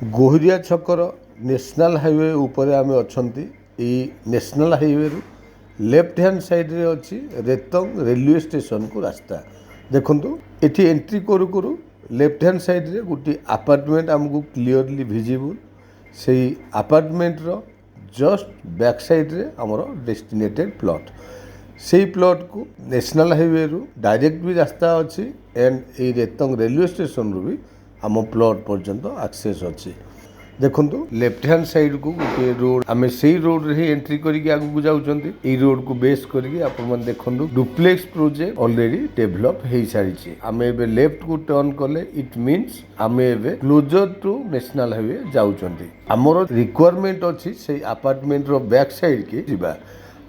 गोहरिया छकर national highway उपरे आम अच्छा नेशनल हाईवे रु लेफ्ट हैंड साइड रे अच्छी रेतंग रेलवे स्टेशन को रास्ता देखु ये एंट्री करू करू लेफ्ट हैंड साइड रे गोटे अपार्टमेंट आमको क्लीयरली विजिबल से अपार्टमेंट रो जस्ट बैक साइड रे आमर डेस्टिनेटेड प्लॉट से प्लॉट को नेशनल हाईवे रु डायरेक्ट भी रास्ता अच्छी एंड ये रेतंग रेलवे स्टेशन रु भी आम प्लॉट पर्यंत एक्सेस अच्छी देखु लेफ्ट हैंड साइड को गोटे रोड आम से रोड रे एंट्री करके आगू जाऊँ रोड को बेस करके देखु डुप्लेक्स प्रोजेक्ट ऑलरेडी डेवलप हो सारी आम ए लेफ्ट को टर्न कले इट मीन्स आम ए क्लोजर टू नेशनल हाईवे जाऊँ आमर रिक्वायरमेंट अच्छी से अपार्टमेंट रो बैक साइड के जीवा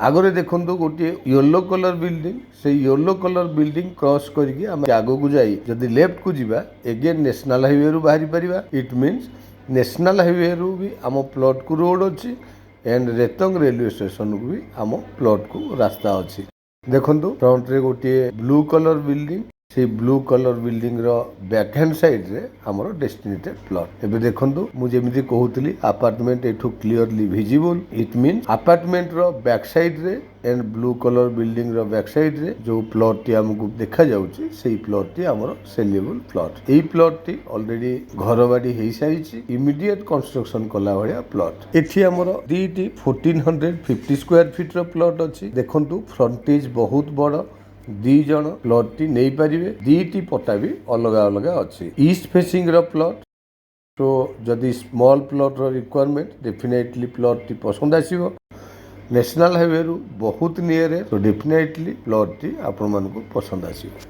आगरे देखु गोटे येलो कलर बिल्डिंग से येलो कलर बिल्डिंग क्रॉस करके आम आगू जाई जदि लेफ्ट को जीवा एगेन नेशनल हाईवे रु बाहरी परिबा इट मीन्स नेशनल हाईवे रु भी आम प्लॉट को रोड अच्छी एंड रेतंग रेलवे स्टेशन को भी आम प्लॉट को रास्ता अच्छी देखु फ्रंट रे गोटे ब्लू कलर बिल्डिंग से ब्लू कलर बिल्डिंग रो बैक हैंड साइड रे हमरो डेस्टिनेटेड प्लॉट एबे देखंतु मु जेमिति कहूतली अपार्टमेंट एठू clearly visible it mean apartment रो बैक साइड रे एंड ब्लू कलर बिल्डिंग रो बैक साइड रे जो प्लॉट टी हमको देखा जाउची सेही प्लॉट टी हमरो सेलेबल प्लॉट एही प्लॉट टी ऑलरेडी घरबाड़ी हेई सारिची इमीडिएट कंस्ट्रक्शन कला भलिया प्लॉट एठी हमरो दीटी 1450 स्क्वायर फीट रो प्लॉट अछि देखंतु फ्रंटेज बहुत बड़ दी जन प्लॉट टी नहीं पारे दीटी पटा भी अलग अलग अच्छी ईस्ट फेसिंग रो प्लॉट तो जदि स्मॉल प्लॉट रो रिक्वायरमेंट डेफिनेटली प्लॉट टी पसंद आसीबो नेशनल हाईवे रु बहुत नियर है तो डेफिनेटली प्लॉट टी आपण मानको पसंद आसीबो।